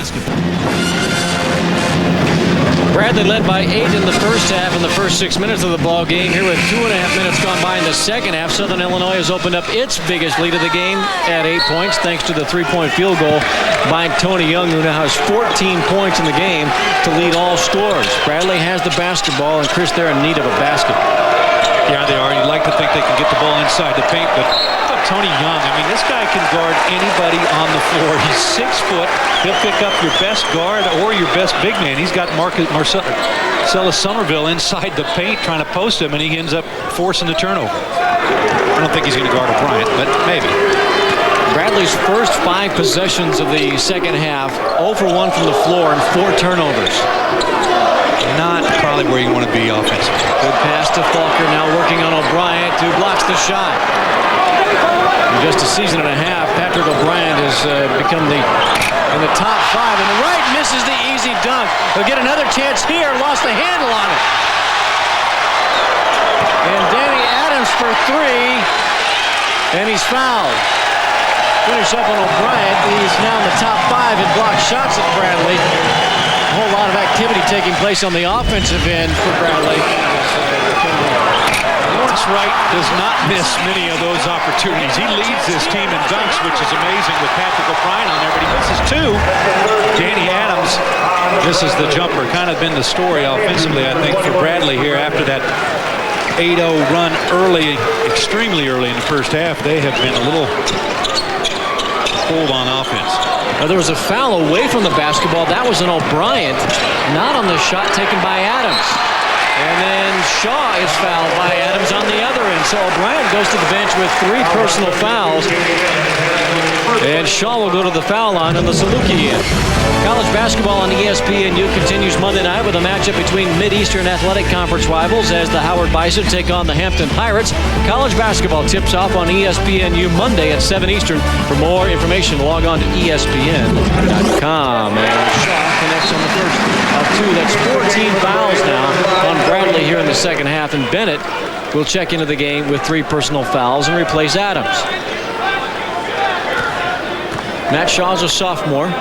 basketball. Bradley led by 8 in the first half in the first 6 minutes of the ball game. Here with 2.5 minutes gone by in the second half, Southern Illinois has opened up its biggest lead of the game at 8 points thanks to the 3-point field goal by Tony Young, who now has 14 points in the game to lead all scorers. Bradley has the basketball, and Chris, they're in need of a basket. Yeah, they are. You'd like to think they can get the ball inside the paint, but Tony Young, I mean, this guy can guard anybody on the floor. He's 6 foot. He'll pick up your best guard or your best big man. He's got Marcellus Somerville inside the paint trying to post him, and he ends up forcing the turnover. I don't think he's going to guard O'Brien, but maybe. Bradley's first 5 possessions of the second half, 0 for 1 from the floor and 4 turnovers. Not probably where you want to be offensively. Good pass to Falker, now working on O'Brien, who blocks the shot. In just a season and a half, Patrick O'Brien has become in the top 5. And the right misses the easy dunk. He'll get another chance here, lost the handle on it. And Danny Adams for 3, and he's fouled. Finish up on O'Brien. He's now in the top 5 and blocked shots at Bradley. A whole lot of activity taking place on the offensive end for Bradley. Lawrence Wright does not miss many of those opportunities. He leads this team in dunks, which is amazing with Patrick O'Brien on there, but he misses 2. Danny Adams misses the jumper. Kind of been the story offensively, I think, for Bradley here after that 8-0 run early, extremely early in the first half. They have been a little cold on offense. There was a foul away from the basketball. That was an O'Brien, not on the shot taken by Adams. And then Shaw is fouled by Adams on the other end. So O'Brien goes to the bench with 3 personal fouls. And Shaw will go to the foul line on the Saluki end. College basketball on ESPNU continues Monday night with a matchup between Mid-Eastern Athletic Conference rivals as the Howard Bison take on the Hampton Pirates. College basketball tips off on ESPNU Monday at 7 Eastern. For more information, log on to ESPN.com. And Shaw connects on the first of 2. That's 14 fouls now on Bradley here in the second half. And Bennett will check into the game with 3 personal fouls and replace Adams. Matt Shaw's a sophomore. Took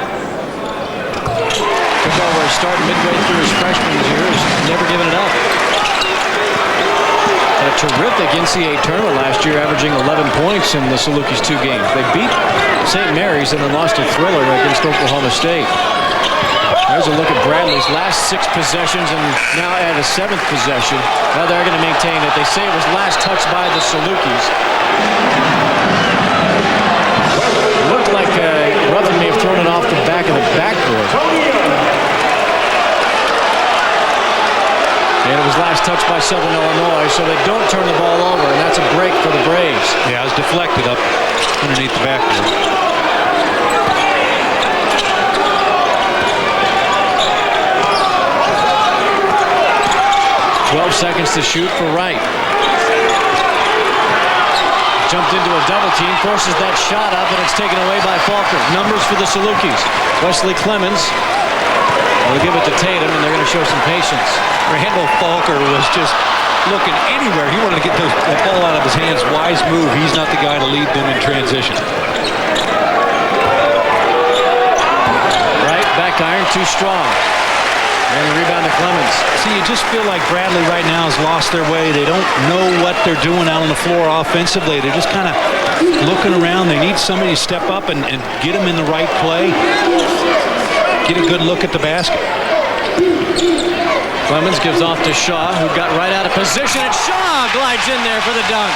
over a start midway through his freshman year. Has never given it up. Had a terrific NCAA tournament last year, averaging 11 points in the Salukis' 2 games. They beat St. Mary's and then lost a thriller against Oklahoma State. There's a look at Bradley's last 6 possessions and now at a 7th possession. Now they're going to maintain it. They say it was last touched by the Salukis. Looked like Ruffin may have thrown it off the back of the backboard. And it was last touched by Southern Illinois, so they don't turn the ball over, and that's a break for the Braves. Yeah, it was deflected up underneath the backboard. 12 seconds to shoot for Wright. Jumped into a double team, forces that shot up, and it's taken away by Falker. Numbers for the Salukis. Wesley Clemens will give it to Tatum, and they're going to show some patience. Randall Falker was just looking anywhere. He wanted to get that ball out of his hands. Wise move. He's not the guy to lead them in transition. Right, back iron, too strong. And the rebound to Clemens. See, you just feel like Bradley right now has lost their way. They don't know what they're doing out on the floor offensively. They're just kind of looking around. They need somebody to step up and get them in the right play. Get a good look at the basket. Clemens gives off to Shaw, who got right out of position, and Shaw glides in there for the dunk.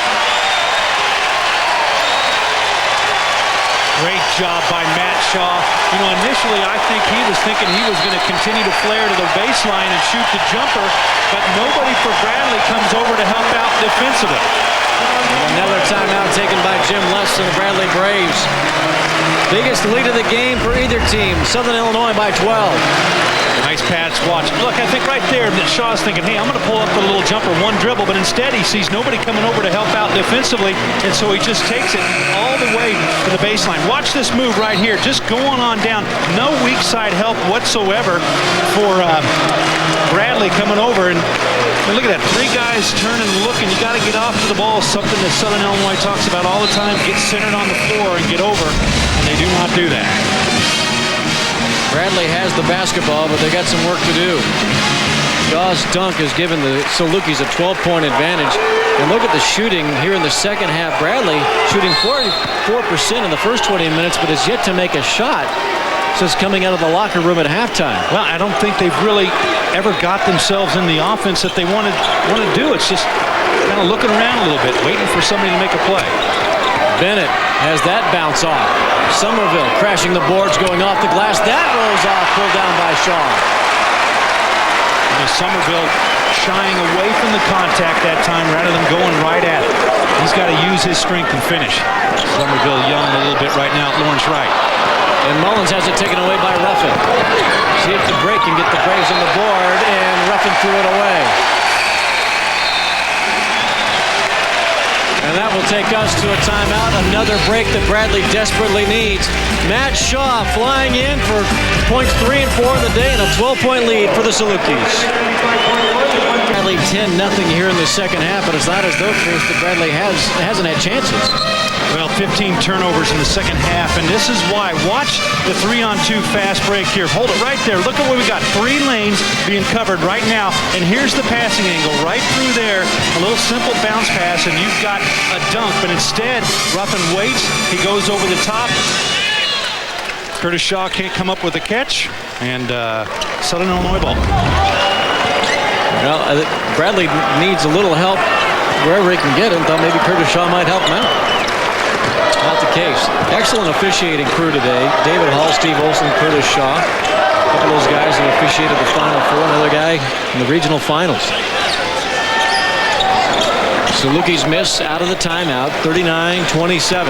Great job by Matt Shaw. You know, initially I think he was thinking he was going to continue to flare to the baseline and shoot the jumper, but nobody for Bradley comes over to help out defensively. Another timeout taken by Jim Less and the Bradley Braves. Biggest lead of the game for either team. Southern Illinois by 12. Nice pass watch. Look, I think right there that Shaw's thinking, hey, I'm going to pull up the little jumper, 1 dribble, but instead he sees nobody coming over to help out defensively, and so he just takes it all the way to the baseline. Watch this move right here, just going on down. No weak side help whatsoever for Bradley coming over, and look at that. 3 guys turning and looking. You got to get off to the ball, something that Southern Illinois talks about all the time. Get centered on the floor and get over, and they do not do that. Bradley has the basketball, but they got some work to do. Shaw's dunk has given the Salukis a 12-point advantage. And look at the shooting here in the second half. Bradley shooting 44% in the first 20 minutes, but has yet to make a shot since coming out of the locker room at halftime. Well, I don't think they've really ever got themselves in the offense that they want to do. It's just kind of looking around a little bit, waiting for somebody to make a play. Bennett has that bounce off. Somerville crashing the boards, going off the glass. That rolls off, pulled down by Shaw. Somerville shying away from the contact that time rather than going right at it. He's got to use his strength and finish. Somerville yelling a little bit right now at Lawrence Wright. And Mullins has it taken away by Ruffin. See if the break can get the Braves on the board, and Ruffin threw it away. And that will take us to a timeout. Another break that Bradley desperately needs. Matt Shaw flying in for points 3 and 4 of the day and a 12-point lead for the Salukis. Bradley 10-0 here in the second half, but it's not as though Chris that Bradley hasn't had chances. Well, 15 turnovers in the second half, and this is why. Watch the 3-on-2 fast break here. Hold it right there. Look at what we got. 3 lanes being covered right now, and here's the passing angle right through there. A little simple bounce pass, and you've got a dunk, but instead, Ruffin waits. He goes over the top. Curtis Shaw can't come up with a catch, and Southern Illinois ball. Well, Bradley needs a little help wherever he can get it. Thought maybe Curtis Shaw might help him out. Not the case. Excellent officiating crew today. David Hall, Steve Olson, Curtis Shaw. A couple of those guys who officiated the Final Four. Another guy in the regional finals. Salukis miss out of the timeout. 39-27.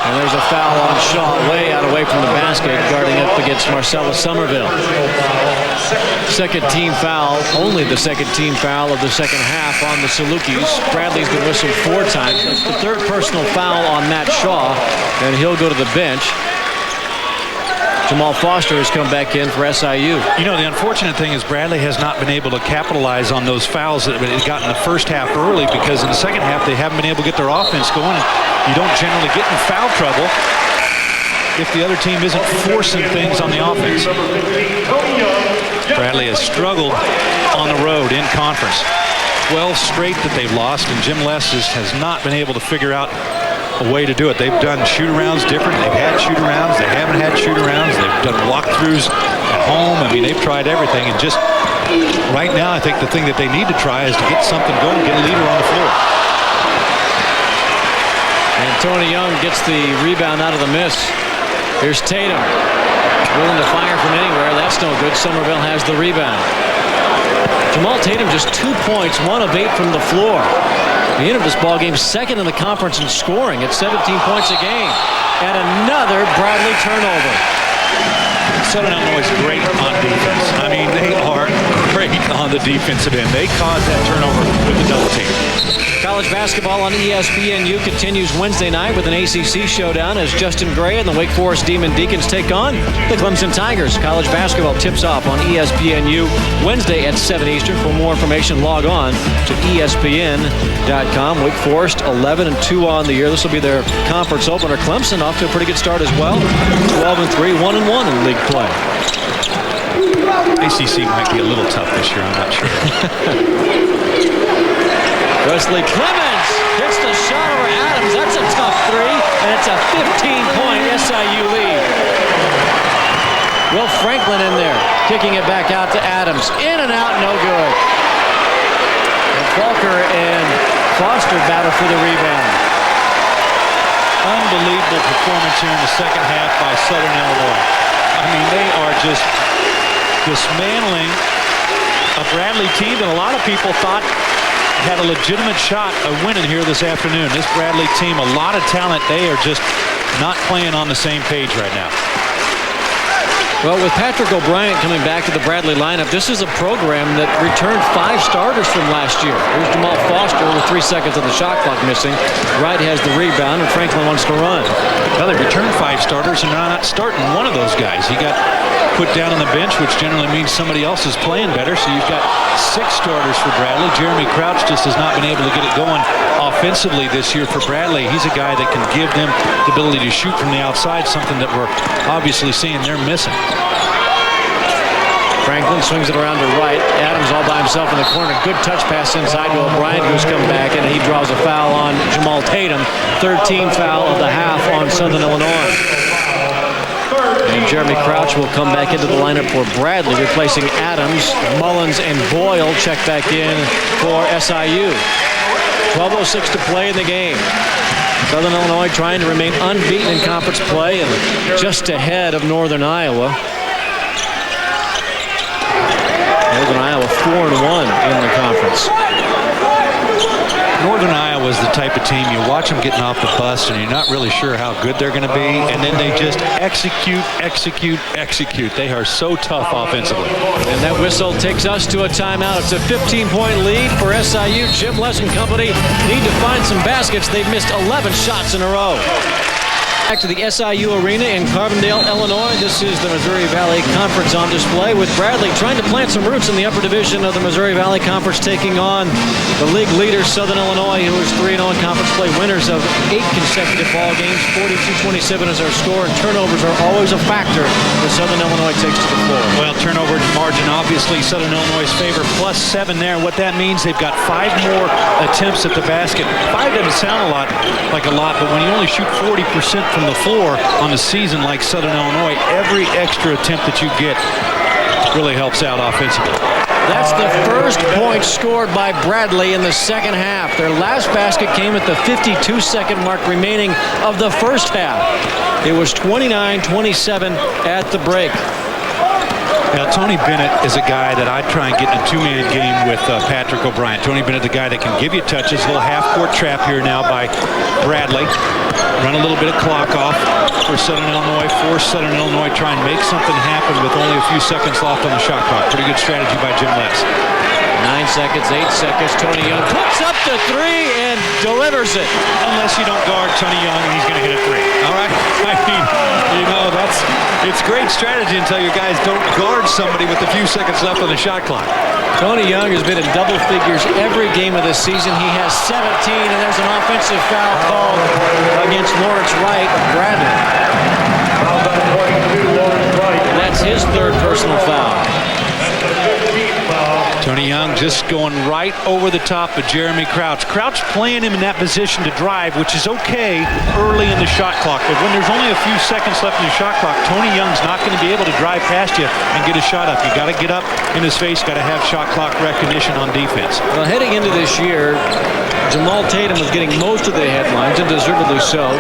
And there's a foul on Shaw, way out away from the basket, guarding up against Marcellus Somerville. Second team foul, only the second team foul of the second half on the Salukis. Bradley's been whistled 4 times. That's the 3rd personal foul on Matt Shaw, and he'll go to the bench. Jamal Foster has come back in for SIU. You know, the unfortunate thing is Bradley has not been able to capitalize on those fouls that they got in the first half early, because in the second half they haven't been able to get their offense going. You don't generally get in foul trouble if the other team isn't forcing things on the offense. Bradley has struggled on the road in conference. 12 straight that they've lost, and Jim Les has not been able to figure out a way to do it. They've done shoot-arounds different. They've had shoot-arounds. They haven't had shoot-arounds. They've done walkthroughs at home. I mean, they've tried everything. And just right now, I think the thing that they need to try is to get something going, get a leader on the floor. And Tony Young gets the rebound out of the miss. Here's Tatum. Willing to fire from anywhere. That's no good. Somerville has the rebound. Jamal Tatum just 2 points, 1 of 8 from the floor. The end of this ball game, 2nd in the conference in scoring at 17 points a game. And another Bradley turnover. Southern Illinois is great on defense. I mean, they are great on the defensive end. They caused that turnover with the double team. College basketball on ESPNU continues Wednesday night with an ACC showdown as Justin Gray and the Wake Forest Demon Deacons take on the Clemson Tigers. College basketball tips off on ESPNU Wednesday at 7 Eastern. For more information, log on to ESPN.com. Wake Forest 11-2 on the year. This will be their conference opener. Clemson off to a pretty good start as well. 12-3, 1-1 in league play. ACC might be a little tough this year. I'm not sure. Wesley Clemens hits the shot over Adams. That's a tough 3, and it's a 15-point SIU lead. Will Franklin in there, kicking it back out to Adams. In and out, no good. And Falker and Foster battle for the rebound. Unbelievable performance here in the second half by Southern Illinois. I mean, they are just dismantling a Bradley team that a lot of people thought had a legitimate shot of winning here this afternoon. This Bradley team, a lot of talent. They are just not playing on the same page right now. Well, with Patrick O'Brien coming back to the Bradley lineup, this is a program that returned 5 starters from last year. Here's Jamal Foster with 3 seconds of the shot clock missing. Wright has the rebound, and Franklin wants to run. Well, they returned 5 starters, and they're not starting one of those guys. He got put down on the bench, which generally means somebody else is playing better. So you've got 6 starters for Bradley. Jeremy Crouch just has not been able to get it going offensively this year for Bradley. He's a guy that can give them the ability to shoot from the outside, something that we're obviously seeing they're missing. Franklin swings it around to right. Adams all by himself in the corner. Good touch pass inside to O'Brien, who's come back, and he draws a foul on Jamal Tatum. 13th foul of the half on Southern Illinois. And Jeremy Crouch will come back into the lineup for Bradley, replacing Adams. Mullins and Boyle check back in for SIU. 12:06 to play in the game. Southern Illinois trying to remain unbeaten in conference play and just ahead of Northern Iowa. Northern Iowa 4-1 in the conference. Northern Iowa is the type of team you watch them getting off the bus and you're not really sure how good they're going to be, and then they just execute. They are so tough offensively. And that whistle takes us to a timeout. It's a 15-point lead for SIU. Jim Les and company need to find some baskets. They've missed 11 shots in a row. Back to the SIU Arena in Carbondale, Illinois. This is the Missouri Valley Conference on display, with Bradley trying to plant some roots in the upper division of the Missouri Valley Conference, taking on the league leader, Southern Illinois, who is 3-0 in conference play, winners of 8 consecutive ball games. 42-27 is our score, and turnovers are always a factor that Southern Illinois takes to the floor. Well, turnover margin, obviously, Southern Illinois' favor, +7 there. What that means, they've got 5 more attempts at the basket. 5 doesn't sound like a lot, but when you only shoot 40% from the floor on the season like Southern Illinois, every extra attempt that you get really helps out offensively. That's the first point scored by Bradley in the second half. Their last basket came at the 52-second mark remaining of the first half. It was 29-27 at the break. Now, Tony Bennett is a guy that I try and get in a 2-man game with Patrick O'Brien. Tony Bennett, the guy that can give you touches. A little half-court trap here now by Bradley. Run a little bit of clock off for Southern Illinois. Force Southern Illinois try and make something happen with only a few seconds left on the shot clock. Pretty good strategy by Jim Les. 9 seconds, 8 seconds. Tony Young puts up the 3 and delivers it. Unless you don't guard Tony Young, he's going to hit a 3. All right? I mean, it's great strategy until your guys don't guard somebody with a few seconds left on the shot clock. Tony Young has been in double figures every game of this season. He has 17, and there's an offensive foul called against Lawrence Wright of Bradley. That's his 3rd personal foul. Tony Young just going right over the top of Jeremy Crouch. Crouch playing him in that position to drive, which is okay early in the shot clock. But when there's only a few seconds left in the shot clock, Tony Young's not going to be able to drive past you and get a shot up. You got to get up in his face, got to have shot clock recognition on defense. Well, heading into this year, Jamal Tatum was getting most of the headlines, and deservedly so.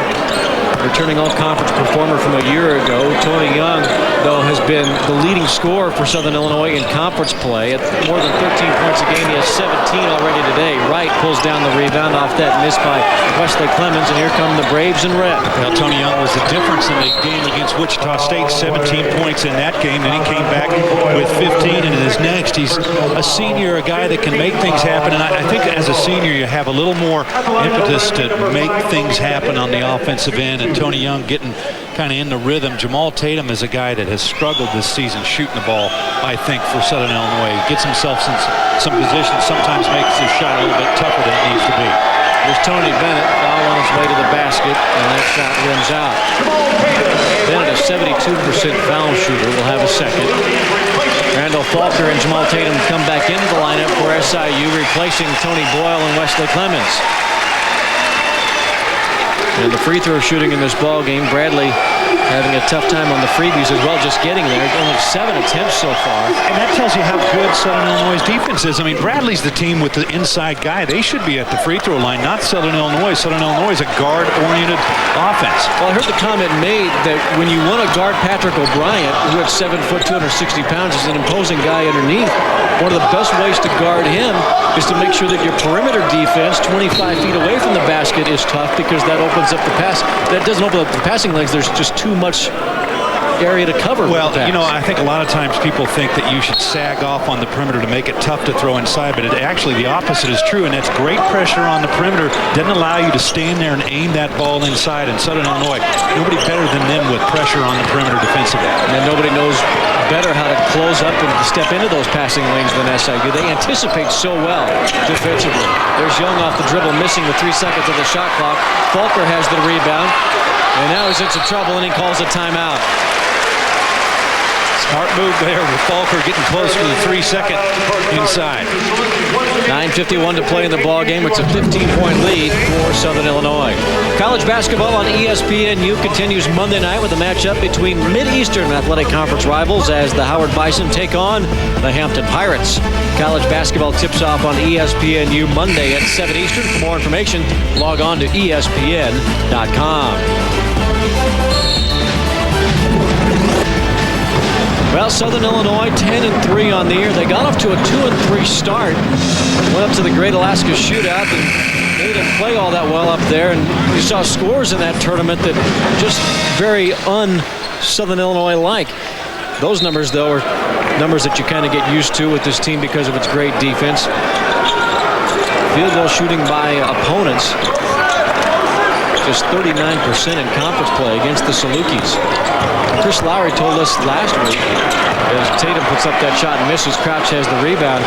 Returning all-conference performer from a year ago. Tony Young, though, has been the leading scorer for Southern Illinois in conference play at more than 13 points a game. He has 17 already today. Wright pulls down the rebound off that miss by Wesley Clemens, and here come the Braves in red. Well, Tony Young was the difference in the game against Wichita State. 17 points in that game. Then he came back with 15, and in his next, he's a senior, a guy that can make things happen. And I think as a senior, you have a little more impetus to make things happen on the offensive end. And Tony Young getting kind of in the rhythm. Jamal Tatum is a guy that has struggled this season shooting the ball, I think, for Southern Illinois. He gets himself in some positions, sometimes makes his shot a little bit tougher than it needs to be. There's Tony Bennett, foul on his way to the basket, and that shot rims out. Bennett, a 72% foul shooter, will have a second. Randall Faulkner and Jamal Tatum come back into the lineup for SIU, replacing Tony Boyle and Wesley Clemens. And the free throw shooting in this ball game, Bradley having a tough time on the freebies as well, just getting there. Only 7 attempts so far. And that tells you how good Southern Illinois' defense is. I mean, Bradley's the team with the inside guy. They should be at the free throw line, not Southern Illinois. Southern Illinois is a guard-oriented offense. Well, I heard the comment made that when you want to guard Patrick O'Brien, who at 7 foot, 260 pounds, is an imposing guy underneath, one of the best ways to guard him is to make sure that your perimeter defense, 25 feet away from the basket, is tough, because that opens up the pass. That doesn't open up the passing lanes. There's just too much area to cover. Well, you know, I think a lot of times people think that you should sag off on the perimeter to make it tough to throw inside, but actually the opposite is true, and that's great pressure on the perimeter. Doesn't allow you to stand there and aim that ball inside. And Southern Illinois, nobody better than them with pressure on the perimeter defensively. And nobody knows better how to close up and step into those passing lanes than SIU. They anticipate so well defensively. There's Young off the dribble, missing with 3 seconds of the shot clock. Falker has the rebound, and now he's in some trouble, and he calls a timeout. Smart move there with Falker getting close to the 3-second inside. 9:51 to play in the ball game. It's a 15-point lead for Southern Illinois. College basketball on ESPNU continues Monday night with a matchup between Mid-Eastern Athletic Conference rivals as the Howard Bison take on the Hampton Pirates. College basketball tips off on ESPNU Monday at 7 Eastern. For more information, log on to ESPN.com. Well, Southern Illinois 10-3 on the year. They got off to a 2-3 start. Went up to the Great Alaska Shootout, and they didn't play all that well up there. And you saw scores in that tournament that just very un-Southern Illinois-like. Those numbers, though, are numbers that you kind of get used to with this team because of its great defense. Field goal shooting by opponents, just 39% in conference play against the Salukis. Chris Lowry told us last week, as Tatum puts up that shot and misses, Crouch has the rebound,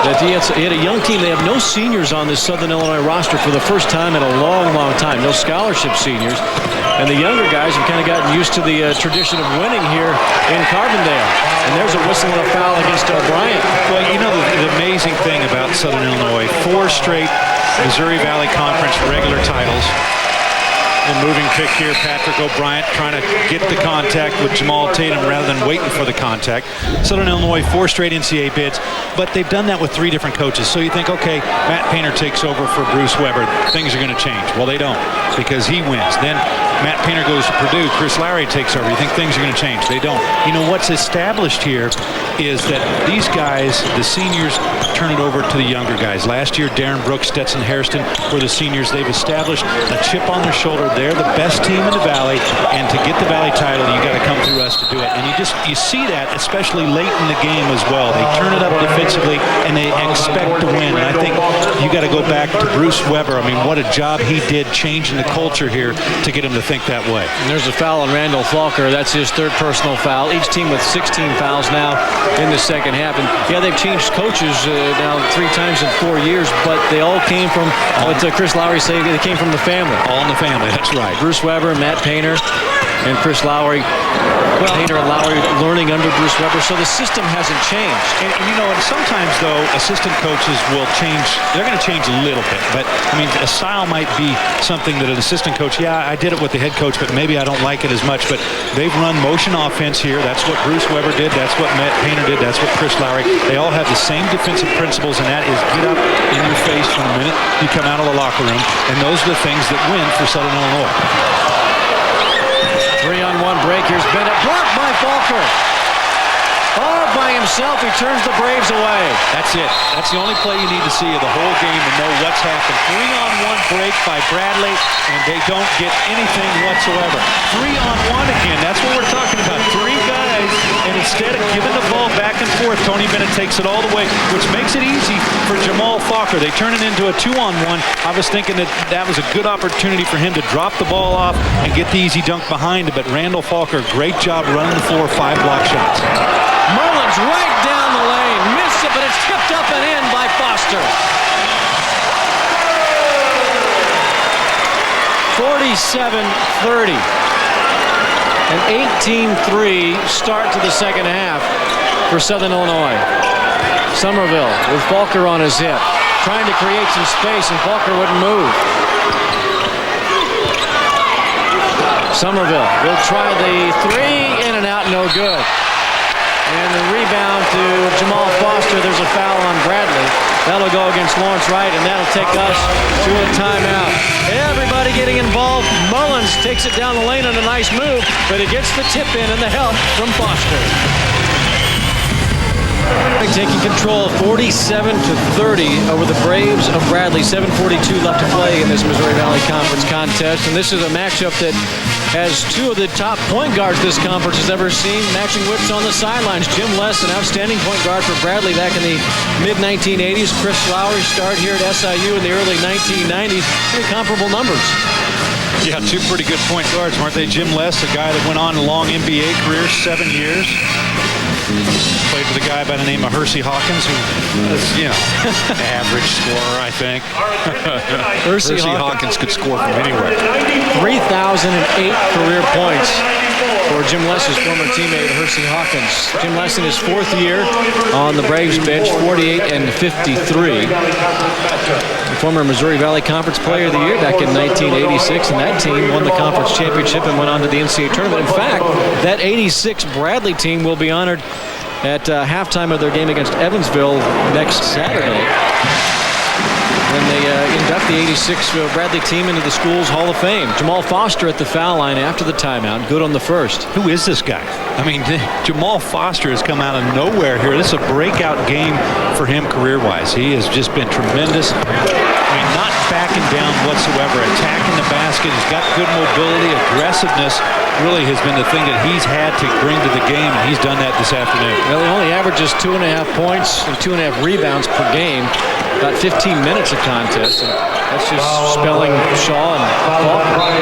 that he had a young team. They have no seniors on this Southern Illinois roster for the first time in a long, long time. No scholarship seniors. And the younger guys have kind of gotten used to the tradition of winning here in Carbondale. And there's a whistle and a foul against O'Brien. Well, you know, the amazing thing about Southern Illinois, 4 straight Missouri Valley Conference regular titles. The moving pick here, Patrick O'Brien trying to get the contact with Jamal Tatum rather than waiting for the contact. Southern Illinois 4 straight NCAA bids, but they've done that with 3 different coaches. So you think, okay, Matt Painter takes over for Bruce Weber. Things are going to change. Well, they don't, because he wins. Then Matt Painter goes to Purdue. Chris Lowry takes over. You think things are going to change. They don't. You know, what's established here is that these guys, the seniors, turn it over to the younger guys. Last year, Darren Brooks, Stetson Hairston were the seniors. They've established a chip on their shoulder. They're the best team in the Valley, and to get the Valley title, you got to come through us to do it. And you see that, especially late in the game as well. They turn it up defensively, and they expect to win. And I think you got to go back to Bruce Weber. I mean, what a job he did changing the culture here to get him to think that way. And there's a foul on Randall Falker. That's his 3rd personal foul. Each team with 16 fouls now in the second half. And yeah, they've changed coaches now 3 times in 4 years, but they all came from what Chris Lowry said, they came from the family. All in the family, that's right. Bruce Weber, Matt Painter, and Chris Lowry. Well, Painter and Lowry learning under Bruce Weber, so the system hasn't changed. And you know, and sometimes, though, assistant coaches will change. They're going to change a little bit. But, I mean, a style might be something that an assistant coach, yeah, I did it with the head coach, but maybe I don't like it as much. But they've run motion offense here. That's what Bruce Weber did. That's what Matt Painter did. That's what Chris Lowry. They all have the same defensive principles, and that is get up in your face from the minute you come out of the locker room. And those are the things that win for Southern Illinois. 3-on-1 break. Here's Bennett. Blocked by Falker. All by himself, he turns the Braves away. That's it. That's the only play you need to see of the whole game to know what's happened. 3-on-1 break by Bradley, and they don't get anything whatsoever. 3-on-1 again. That's what we're talking about. 3 guys, and instead of giving the ball back and forth, Tony Bennett takes it all the way, which makes it easy for Jamal Falker. They turn it into a 2-on-1. I was thinking that was a good opportunity for him to drop the ball off and get the easy dunk behind it, but Randall Falker, great job running the floor, 5 block shots. Mullins right down the lane. Missed it, but it's tipped up and in by Foster. 47-30. An 18-3 start to the second half for Southern Illinois. Somerville with Falker on his hip, trying to create some space, and Falker wouldn't move. Somerville will try the 3, in and out, no good. And the rebound to Jamal Foster. There's a foul on Bradley. That'll go against Lawrence Wright, and that'll take us to a timeout. Everybody getting involved. Mullins takes it down the lane on a nice move, but it gets the tip in and the help from Foster. Taking control 47-30 over the Braves of Bradley. 7:42 left to play in this Missouri Valley Conference contest. And this is a matchup that has two of the top point guards this conference has ever seen matching whips on the sidelines. Jim Less, an outstanding point guard for Bradley back in the mid-1980s. Chris Lowry started here at SIU in the early 1990s. Pretty comparable numbers. Yeah, two pretty good point guards, weren't they? Jim Less, a guy that went on a long NBA career, 7 years. Played with a guy by the name of Hersey Hawkins, who was, average scorer, I think. Hersey Hawkins could score from anywhere. 3,008 career points for Jim Less's former teammate, Hersey Hawkins. Jim Less in his fourth year on the Braves bench, 48 and 53. The former Missouri Valley Conference Player of the Year back in 1986, and that team won the conference championship and went on to the NCAA tournament. In fact, that 86 Bradley team will be honored at halftime of their game against Evansville next Saturday, when they induct the 86 Bradley team into the school's Hall of Fame. Jamal Foster at the foul line after the timeout. Good on the first. Who is this guy? I mean, Jamal Foster has come out of nowhere here. This is a breakout game for him career-wise. He has just been tremendous. I mean, not backing down whatsoever, attacking the basket. He's got good mobility, aggressiveness. Really has been the thing that he's had to bring to the game, and he's done that this afternoon. Well, he only averages 2.5 points and 2.5 rebounds per game. About 15 minutes of contest, and that's just spelling Shaw and Faulkner.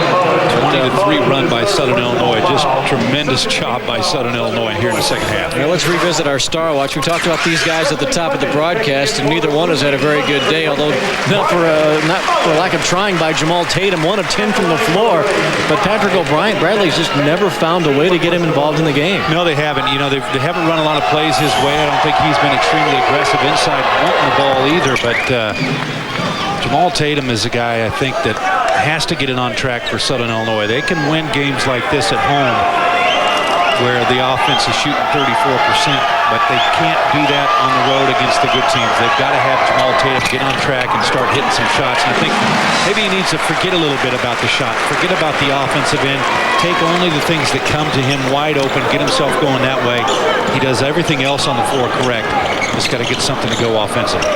20-3 run by Southern Illinois. Just tremendous job by Southern Illinois here in the second half. Now let's revisit our Star Watch. We talked about these guys at the top of the broadcast, and neither one has had a very good day, although not for lack of trying by Jamal Tatum. 1 of 10 from the floor, but Patrick O'Brien, Bradley's just never found a way to get him involved in the game. No, they haven't. They haven't run a lot of plays his way. I don't think he's been extremely aggressive inside wanting the ball either, but Jamal Tatum is a guy, I think, that has to get it on track for Southern Illinois. They can win games like this at home where the offense is shooting 34%, but they can't do that on the road against the good teams. They've got to have Jamal Tatum get on track and start hitting some shots. And I think maybe he needs to forget a little bit about the shot, forget about the offensive end, take only the things that come to him wide open, get himself going that way. He does everything else on the floor correct. Just got to get something to go offensively.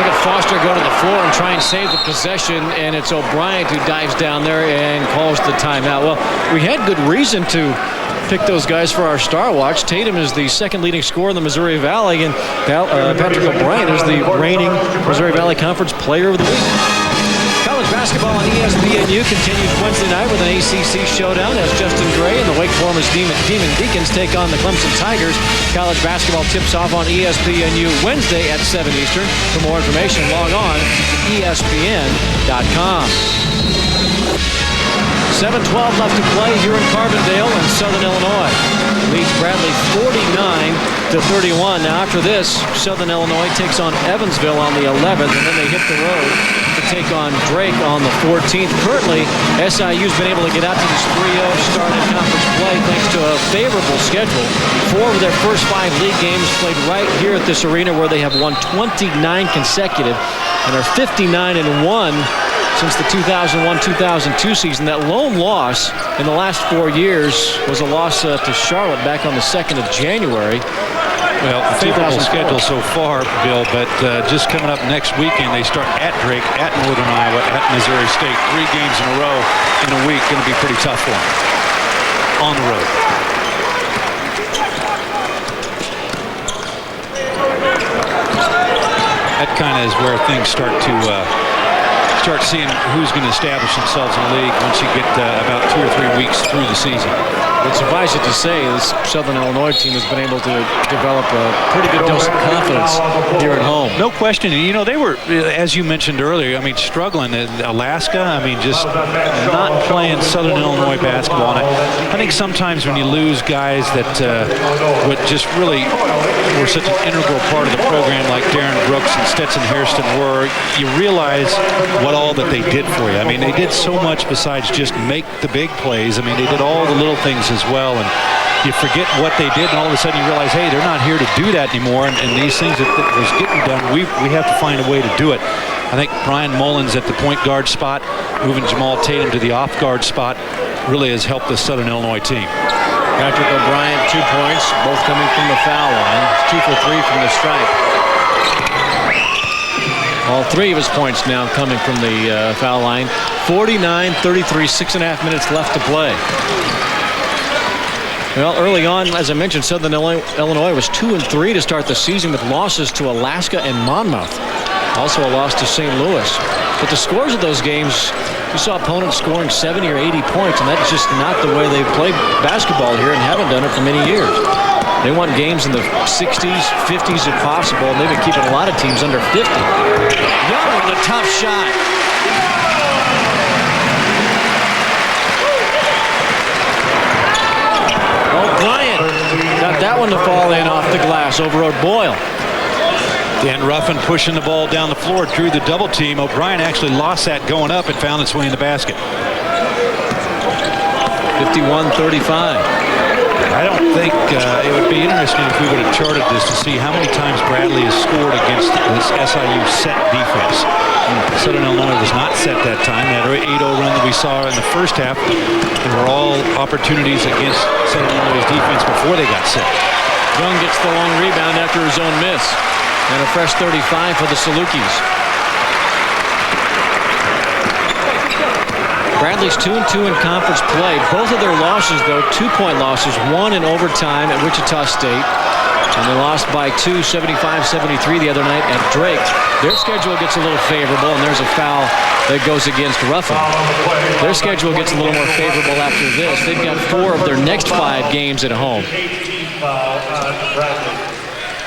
Look at Foster go to the floor and try and save the possession, and it's O'Brien who dives down there and calls the timeout. Well, we had good reason to pick those guys for our Star Watch. Tatum is the second leading scorer in the Missouri Valley, and Patrick O'Brien is the reigning Missouri Valley Conference Player of the Week. College basketball on ESPNU continues Wednesday night with an ACC showdown as Justin Gray and the Wake Forest Demon Deacons take on the Clemson Tigers. College basketball tips off on ESPNU Wednesday at 7 Eastern. For more information, log on to ESPN.com. 7:12 left to play here in Carbondale, and Southern Illinois leads Bradley 49-31. Now after this, Southern Illinois takes on Evansville on the 11th, and then they hit the road to take on Drake on the 14th. Currently, SIU's been able to get out to this 3-0 start in conference play thanks to a favorable schedule. 4 of their first 5 league games played right here at this arena, where they have won 29 consecutive and are 59-1 since the 2001-2002 season. That lone loss in the last 4 years was a loss to Charlotte back on the 2nd of January. Well, favorable schedule so far, Bill, but just coming up next weekend, they start at Drake, at Northern Iowa, at Missouri State. 3 games in a row in a week. Going to be pretty tough for them on the road. That kind of is where things start seeing who's going to establish themselves in the league once you get about 2 or 3 weeks through the season. But suffice it to say, this Southern Illinois team has been able to develop a pretty good dose of confidence here at home. No question. You know, they were, as you mentioned earlier, I mean, struggling in Alaska. I mean, just not playing Southern Illinois basketball. And I think sometimes when you lose guys that would just really were such an integral part of the program, like Darren Brooks and Stetson Hairston were, you realize what all that they did for you. I mean, they did so much besides just make the big plays. I mean, they did all the little things as well, and you forget what they did, and all of a sudden you realize, hey, they're not here to do that anymore, and these things that was getting done, we have to find a way to do it. I think Brian Mullins at the point guard spot, moving Jamal Tatum to the off guard spot, really has helped the Southern Illinois team. Patrick O'Brien, 2 points, both coming from the foul line. 2 for 3 from the stripe. All 3 of his points now coming from the foul line. 49-33, 6.5 minutes left to play. Well, early on, as I mentioned, Southern Illinois was 2-3 to start the season with losses to Alaska and Monmouth. Also a loss to St. Louis. But the scores of those games, you saw opponents scoring 70 or 80 points, and that's just not the way they've played basketball here and haven't done it for many years. They want games in the 60s, 50s if possible, and they've been keeping a lot of teams under 50. Young with a tough shot. O'Brien got that one to fall in off the glass, overrode Boyle. Dan Ruffin pushing the ball down the floor, drew the double team. O'Brien actually lost that going up and found its way in the basket. 51-35. I don't think it would be interesting if we would have charted this to see how many times Bradley has scored against this SIU set defense. Southern Illinois was not set that time. That 8-0 run that we saw in the first half, they were all opportunities against Southern Illinois' defense before they got set. Young gets the long rebound after his own miss. And a fresh 35 for the Salukis. Bradley's 2-2 in conference play. Both of their losses, though, 2-point losses. One in overtime at Wichita State. And they lost by 2, 75-73 the other night at Drake. Their schedule gets a little favorable, and there's a foul that goes against Ruffin. Their schedule gets a little more favorable after this. They've got 4 of their next 5 games at home.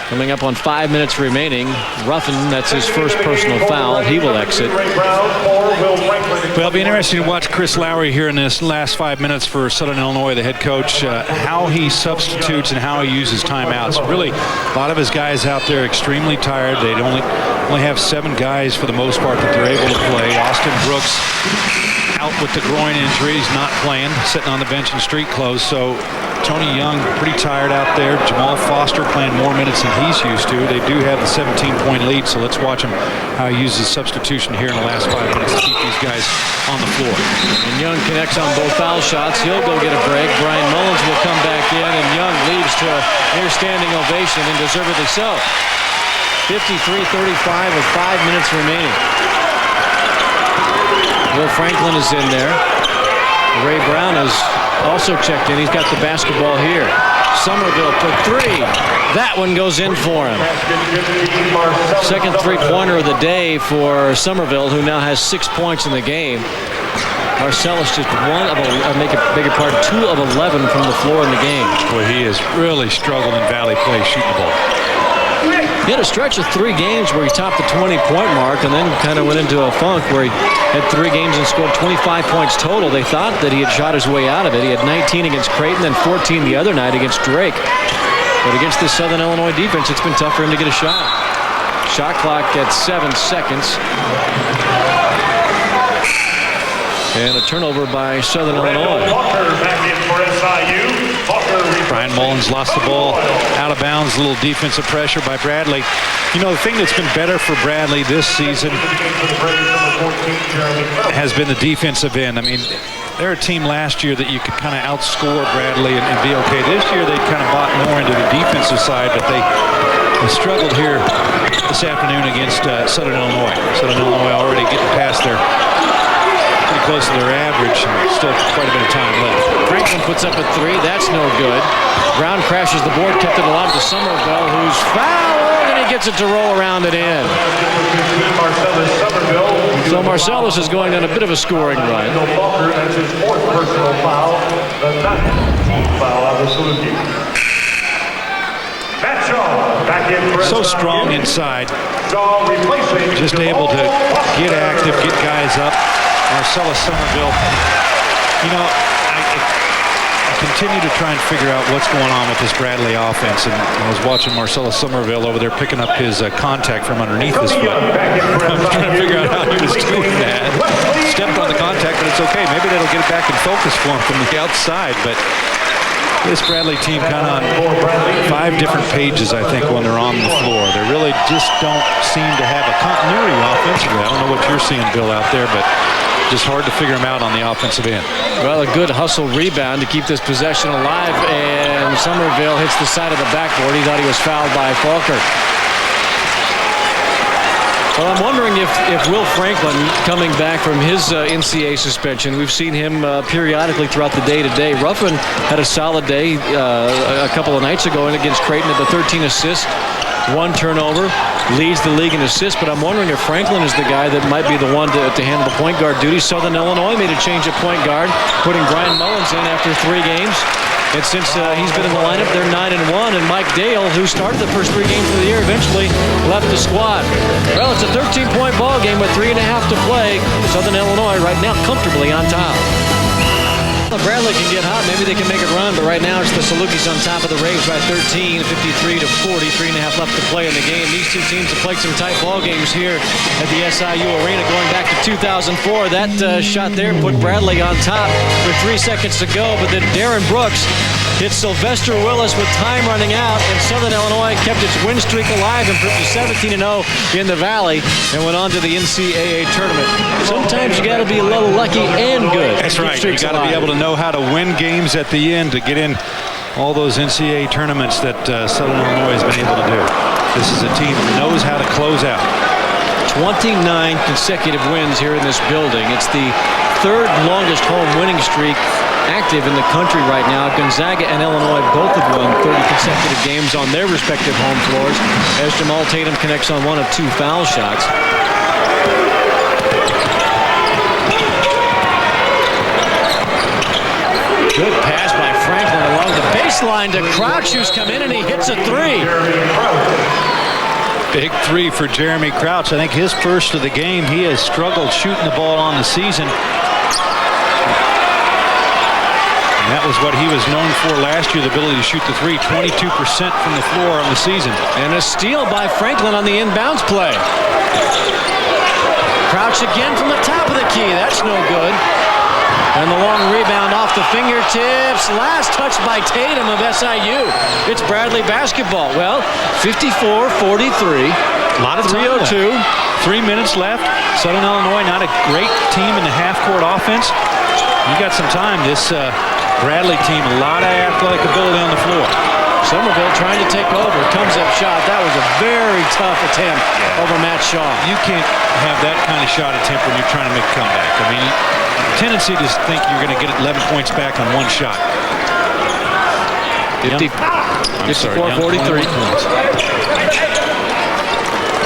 Coming up on 5 minutes remaining, Ruffin, that's his first personal foul. He will exit. Well, it'll be interesting to watch Chris Lowry here in this last 5 minutes for Southern Illinois, the head coach, how he substitutes and how he uses timeouts. Really, a lot of his guys out there extremely tired. They only have 7 guys for the most part that they're able to play. Austin Brooks out with the groin injury. He's not playing, sitting on the bench in street clothes. So Tony Young pretty tired out there. Jamal Foster playing more minutes than he's used to. They do have the 17-point lead, so let's watch him how he uses substitution here in the last 5 minutes to keep these guys on the floor. And Young connects on both foul shots. He'll go get a break. Brian Mullins will come back in, and Young leads to a near standing ovation, and deservedly so. 53-35 with 5 minutes remaining. Will Franklin is in there. Ray Brown is also checked in. He's got the basketball here. Somerville for 3. That one goes in for him. Second three-pointer of the day for Somerville, who now has 6 points in the game. Marcellus just 2 of 11 from the floor in the game. Boy, he has really struggled in Valley Play shooting the ball. He had a stretch of 3 games where he topped the 20-point mark and then kind of went into a funk where he had 3 games and scored 25 points total. They thought that he had shot his way out of it. He had 19 against Creighton, then 14 the other night against Drake. But against this Southern Illinois defense, it's been tough for him to get a shot. Shot clock at 7 seconds. And a turnover by Southern Illinois. Brian Mullins lost the ball out of bounds. A little defensive pressure by Bradley. You know, the thing that's been better for Bradley this season has been the defensive end. I mean, they're a team last year that you could kind of outscore Bradley and be okay. This year they kind of bought more into the defensive side, but they struggled here this afternoon against Southern Illinois. Southern Illinois already getting past their pretty close to their average, and still quite a bit of time left. Franklin puts up a 3. That's no good. Brown crashes the board, kept it alive to Somerville, who's fouled, and he gets it to roll around and in. So Marcellus is going on a bit of a scoring run. So strong inside. Just able to get active, get guys up. Marcellus Somerville, you know, I continue to try and figure out what's going on with this Bradley offense, and I was watching Marcellus Somerville over there picking up his contact from underneath his foot. I was trying to figure out how he was doing that. Stepped on the contact, but it's okay. Maybe that'll get it back in focus for him from the outside, but this Bradley team kind of on 5 different pages, I think, when they're on the floor. They really just don't seem to have a continuity offensively. I don't know what you're seeing, Bill, out there, but Just hard to figure him out on the offensive end. Well, a good hustle rebound to keep this possession alive, and Somerville hits the side of the backboard. He thought he was fouled by Falker. Well, I'm wondering if Will Franklin, coming back from his NCAA suspension, we've seen him periodically throughout the day today. Ruffin had a solid day a couple of nights ago against Creighton at the 13 assists, 1 turnover, leads the league in assists, but I'm wondering if Franklin is the guy that might be the one to handle the point guard duties. Southern Illinois made a change at point guard, putting Brian Mullins in after 3 games. And since he's been in the lineup, they're 9-1, and Mike Dale, who started the first 3 games of the year, eventually left the squad. Well, it's a 13-point ball game with 3.5 to play. Southern Illinois right now comfortably on top. Bradley can get hot. Maybe they can make it run, but right now it's the Salukis on top of the Raves by 13, 53-40, 3.5 left to play in the game. These two teams have played some tight ball games here at the SIU Arena going back to 2004. That shot there put Bradley on top with 3 seconds to go, but then Darren Brooks hit Sylvester Willis with time running out, and Southern Illinois kept its win streak alive, improved to 17-0 in the Valley, and went on to the NCAA tournament. Sometimes you got to be a little lucky and good. That's right. You got to be able to know how to win games at the end to get in all those NCAA tournaments that Southern Illinois has been able to do. This is a team that knows how to close out. 29 consecutive wins here in this building. It's the 3rd longest home winning streak active in the country right now. Gonzaga and Illinois both have won 30 consecutive games on their respective home floors as Jamal Tatum connects on 1 of 2 foul shots. Good pass by Franklin along the baseline to Crouch, who's come in and he hits a 3. Big 3 for Jeremy Crouch. I think his first of the game. He has struggled shooting the ball on the season. And that was what he was known for last year, the ability to shoot the 3, 22% from the floor on the season. And a steal by Franklin on the inbounds play. Crouch again from the top of the key. That's no good. And the long rebound off the fingertips. Last touch by Tatum of SIU. It's Bradley basketball. Well, 54-43. A lot of 3:02. 3 minutes left. Southern Illinois, not a great team in the half-court offense. You got some time. This Bradley team, a lot of athletic ability on the floor. Somerville trying to take over. Comes up shot. That was a very tough attempt over Matt Shaw. You can't have that kind of shot attempt when you're trying to make a comeback. I mean, tendency to think you're going to get 11 points back on 1 shot. 54-43.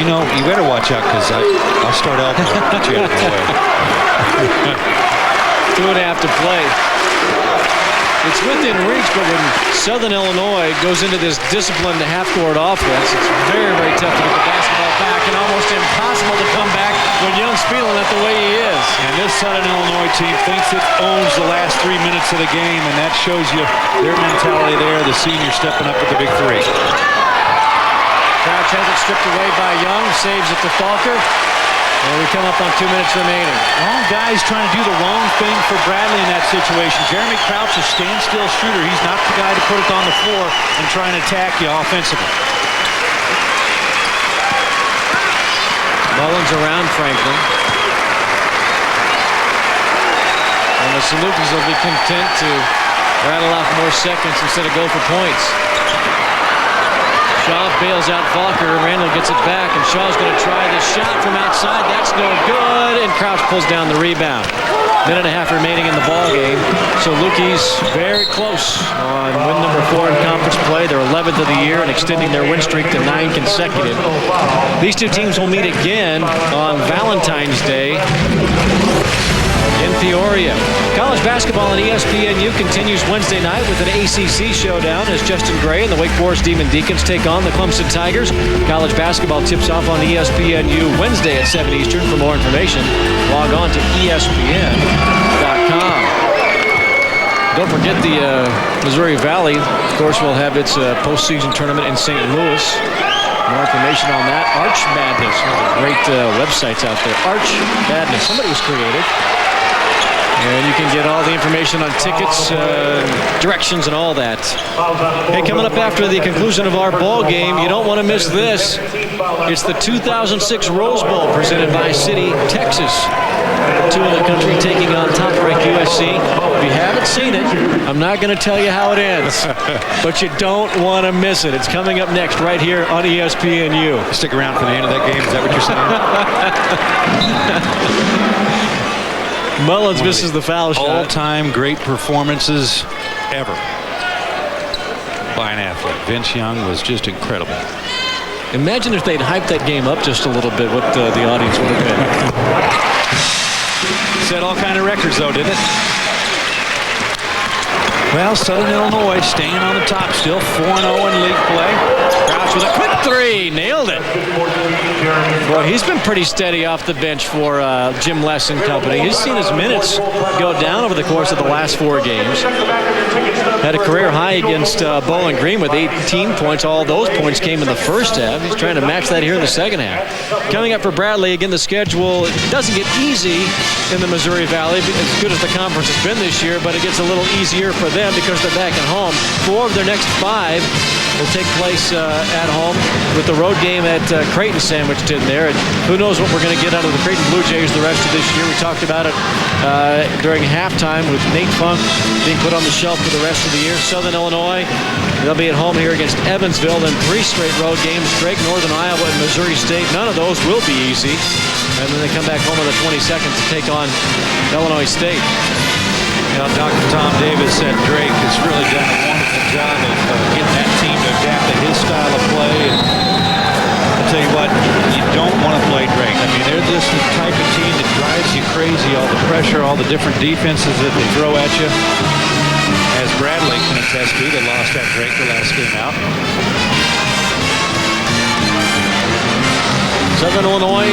You know, you better watch out because I'll start out and get you out of the way. 2.5 to play. It's within reach, but when Southern Illinois goes into this disciplined half-court offense, it's very, very tough to get the basketball back and almost impossible to come back when Young's feeling it the way he is. And this Southern Illinois team thinks it owns the last 3 minutes of the game, and that shows you their mentality there, the senior stepping up with the big 3. Crouch has it stripped away by Young, saves it to Falker. And we come up on 2 minutes remaining. All guys trying to do the wrong thing for Bradley in that situation. Jeremy Crouch, a standstill shooter. He's not the guy to put it on the floor and try and attack you offensively. Mullins around Franklin. And the Salukis will be content to rattle off more seconds instead of go for points. Shaw bails out Falker. Randall gets it back, and Shaw's going to try this shot from outside. That's no good, and Crouch pulls down the rebound. 1.5 remaining in the ball game. So Salukis very close on win number 4 in conference play. They're 11th of the year and extending their win streak to 9 consecutive. These two teams will meet again on Valentine's Day in Peoria. College basketball on ESPNU continues Wednesday night with an ACC showdown as Justin Gray and the Wake Forest Demon Deacons take on the Clemson Tigers. College basketball tips off on ESPNU Wednesday at 7 Eastern. For more information, log on to ESPN.com. Don't forget the Missouri Valley, of course, will have its postseason tournament in St. Louis. More information on that. Arch Madness. Great websites out there. Arch Madness. Somebody was creative. And you can get all the information on tickets, directions, and all that. Hey, coming up after the conclusion of our ball game, you don't want to miss this. It's the 2006 Rose Bowl presented by City, Texas. 2 in the country, taking on top-ranked USC. If you haven't seen it, I'm not going to tell you how it ends, but you don't want to miss it. It's coming up next right here on ESPNU. Stick around for the end of that game. Is that what you're saying? Mullins misses the foul shot. All-time great performances ever by an athlete. Vince Young was just incredible. Imagine if they'd hyped that game up just a little bit, what the audience would have been. Set all kind of records, though, didn't it? Well, Southern Illinois staying on the top still, 4-0 in league play. Crouch with a quick 3, nailed it. Boy, he's been pretty steady off the bench for Jim Les and company. He's seen his minutes go down over the course of the last 4 games. Had a career high against Bowling Green with 18 points. All those points came in the first half. He's trying to match that here in the second half. Coming up for Bradley, again, the schedule doesn't get easy in the Missouri Valley, as good as the conference has been this year, but it gets a little easier for them because they're back at home. 4 of their next 5 will take place at home, with the road game at Creighton sandwiched in there. And who knows what we're going to get out of the Creighton Blue Jays the rest of this year. We talked about it during halftime with Nate Funk being put on the shelf for the rest of the year. Southern Illinois, they'll be at home here against Evansville. Then 3 straight road games, Drake, Northern Iowa, and Missouri State. None of those will be easy. And then they come back home on the 22nd to take on Illinois State. You know, Dr. Tom Davis said Drake has really done a wonderful job of getting that team to adapt to his style of play. And I'll tell you what, you don't want to play Drake. I mean, they're just the type of team that drives you crazy, all the pressure, all the different defenses that they throw at you. As Bradley can attest to, they lost at Drake the last game out. Southern Illinois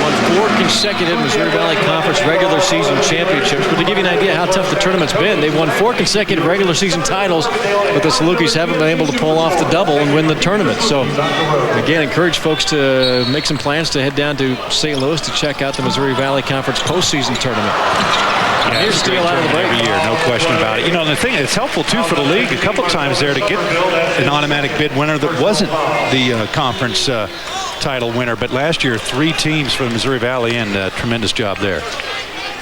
won 4 consecutive Missouri Valley Conference regular season championships. But to give you an idea how tough the tournament's been, they've won 4 consecutive regular season titles, but the Salukis haven't been able to pull off the double and win the tournament. So, again, encourage folks to make some plans to head down to St. Louis to check out the Missouri Valley Conference postseason tournament. Yeah, here's steal out of the break every year, no question about it. You know, the thing, it's helpful, too, for the league a couple times there to get an automatic bid winner that wasn't the conference title winner. But last year, 3 teams from Missouri Valley, and a tremendous job there.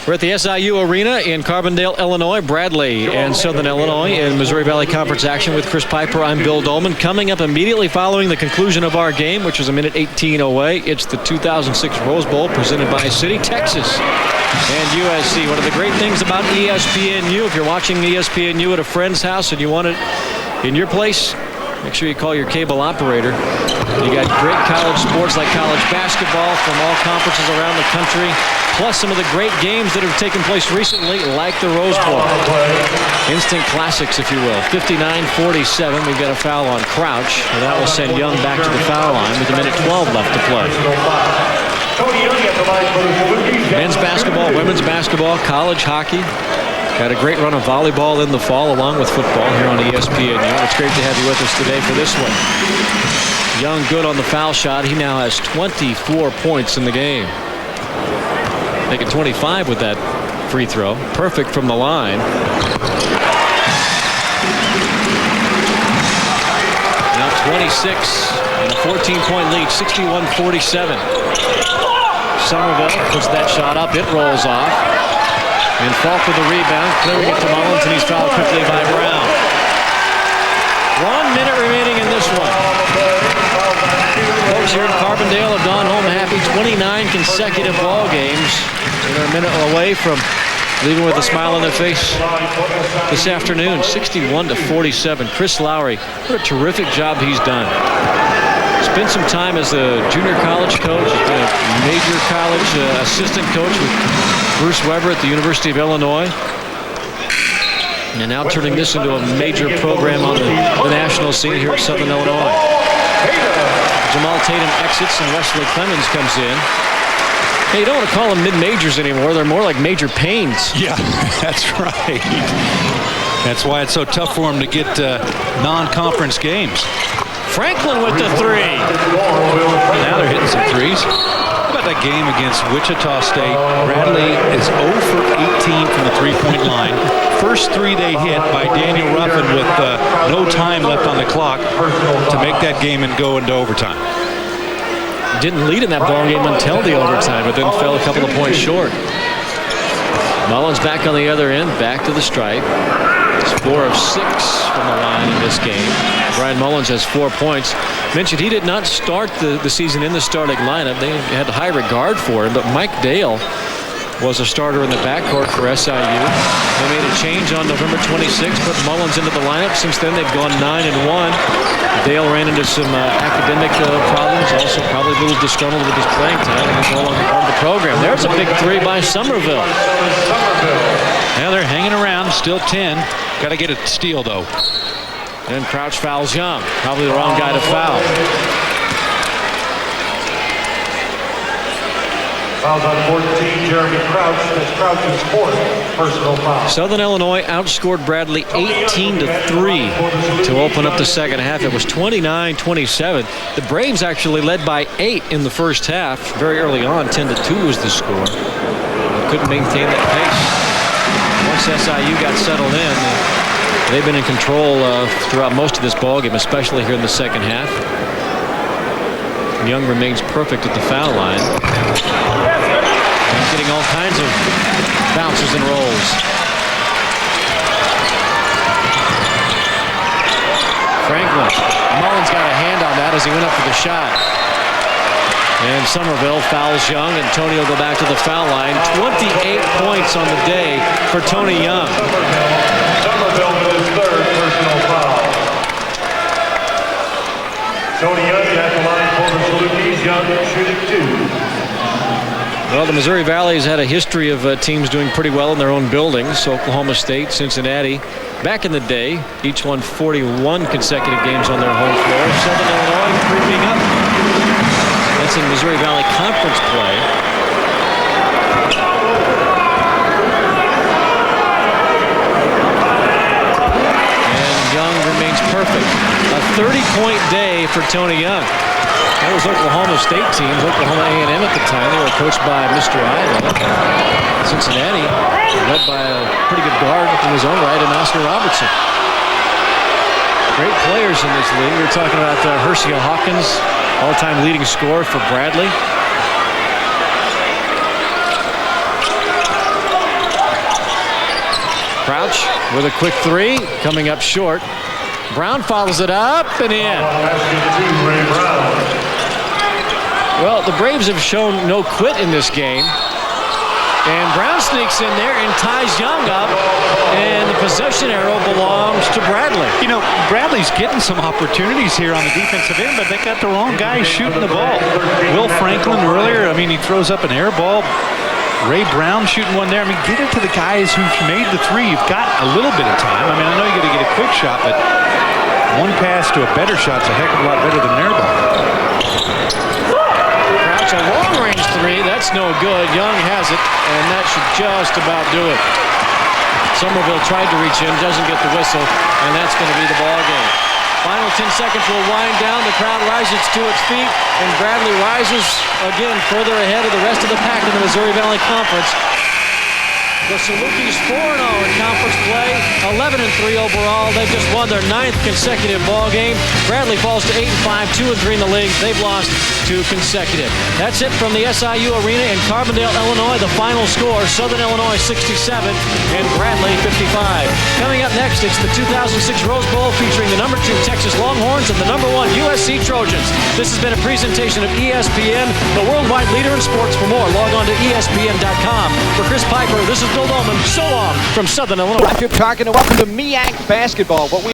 We're at the SIU Arena in Carbondale, Illinois. Bradley and Southern Illinois in Missouri Valley Conference action with Chris Piper. I'm Bill Dolman. Coming up immediately following the conclusion of our game, which was a minute 18 away, it's the 2006 Rose Bowl presented by City, Texas, and USC. One of the great things about ESPNU, if you're watching ESPNU at a friend's house and you want it in your place, make sure you call your cable operator. You got great college sports like college basketball from all conferences around the country, plus some of the great games that have taken place recently, like the Rose Bowl. Instant classics, if you will. 59-47. We've got a foul on Crouch, and that will send Young back to the foul line with a minute 12 left to play. Men's basketball, women's basketball, college hockey. Got a great run of volleyball in the fall along with football here on ESPNU. It's great to have you with us today for this one. Young good on the foul shot. He now has 24 points in the game. Making 25 with that free throw. Perfect from the line. Now 26 and a 14-point lead, 61-47. Somerville puts that shot up. It rolls off. And Falk with the rebound, clearing it to Mullins, and he's fouled quickly by Brown. 1 minute remaining in this one. Folks here in Carbondale have gone home happy. 29 consecutive ball games. They're a minute away from leaving with a smile on their face this afternoon. 61-47. Chris Lowry, what a terrific job he's done. Spent some time as a junior college coach, a major college assistant coach with Bruce Weber at the University of Illinois. And now turning this into a major program on the national scene here at Southern Illinois. Jamal Tatum exits and Wesley Clemens comes in. Hey, you don't want to call them mid-majors anymore. They're more like major pains. Yeah, that's right. That's why it's so tough for them to get non-conference games. Franklin with the 3. Now they're hitting some threes. How about that game against Wichita State? Bradley is 0 for 18 from the three-point line. First 3 they hit by Daniel Ruffin with no time left on the clock to make that game and go into overtime. Didn't lead in that ball game until the overtime, but then fell a couple of points short. Mullins back on the other end, back to the stripe. He's 4 of 6 from the line in this game. Brian Mullins has 4 points. Mentioned he did not start the season in the starting lineup. They had high regard for him, but Mike Dale was a starter in the backcourt for SIU. They made a change on November 26th, put Mullins into the lineup. Since then, they've gone 9-1. Dale ran into some academic problems, also probably a little disgruntled with his playing time. He's no longer part of the program. There's a big 3 by Somerville. Now they're hanging around, still 10. Got to get a steal, though. And Crouch fouls Young. Probably the wrong guy to foul. Fouls on 14, Jeremy Crouch. That's Crouch's 4th personal foul. Southern Illinois outscored Bradley 18-3 to open up the second half. It was 29-27. The Braves actually led by 8 in the first half. Very early on, 10-2 was the score. Couldn't maintain that pace. Once SIU got settled in, they've been in control throughout most of this ballgame, especially here in the second half. Young remains perfect at the foul line. And getting all kinds of bounces and rolls. Franklin. Mullins got a hand on that as he went up for the shot. And Somerville fouls Young, and Tony will go back to the foul line. 28 points on the day for Tony Young. Somerville with his 3rd personal foul. Tony Young at the line for the Salukis. Young shooting 2. Well, the Missouri Valley has had a history of teams doing pretty well in their own buildings. Oklahoma State, Cincinnati, back in the day, each won 41 consecutive games on their home floor. Southern Illinois creeping up. That's in Missouri Valley Conference play. And Young remains perfect. A 30-point day for Tony Young. That was Oklahoma State teams, Oklahoma A&M at the time. They were coached by Mr. Ida. Cincinnati, led by a pretty good guard in his own right, and Oscar Robertson. Great players in this league. We were talking about Hershey Hawkins, all-time leading scorer for Bradley. Crouch with a quick 3, coming up short. Brown follows it up and in. Well, the Braves have shown no quit in this game. And Brown sneaks in there and ties Young up. And the possession arrow belongs to Bradley. You know, Bradley's getting some opportunities here on the defensive end, but they got the wrong guy shooting the ball. Will Franklin earlier, I mean, he throws up an air ball. Ray Brown shooting one there. I mean, get it to the guys who've made the 3. You've got a little bit of time. I mean, I know you got to get a quick shot, but one pass to a better shot's a heck of a lot better than an air ball. Crouch, a long-range 3. That's no good. Young has it, and that should just about do it. Somerville tried to reach in, doesn't get the whistle, and that's going to be the ball game. Final 10 seconds will wind down. The crowd rises to its feet, and Bradley rises again further ahead of the rest of the pack in the Missouri Valley Conference. The Salukis 4-0 in conference play, 11-3 overall. They've just won their 9th consecutive ball game. Bradley falls to 8-5, 2-3 in the league. They've lost 2 consecutive. That's it from the SIU Arena in Carbondale, Illinois. The final score, Southern Illinois 67 and Bradley 55. Coming up next, it's the 2006 Rose Bowl featuring the number 2 Texas Longhorns and the number 1 USC Trojans. This has been a presentation of ESPN, the worldwide leader in sports. For more, log on to ESPN.com. For Chris Piper, this is Bill Dolman. So long from Southern Illinois. Roger Tarkin, and welcome to MEAC Basketball. What we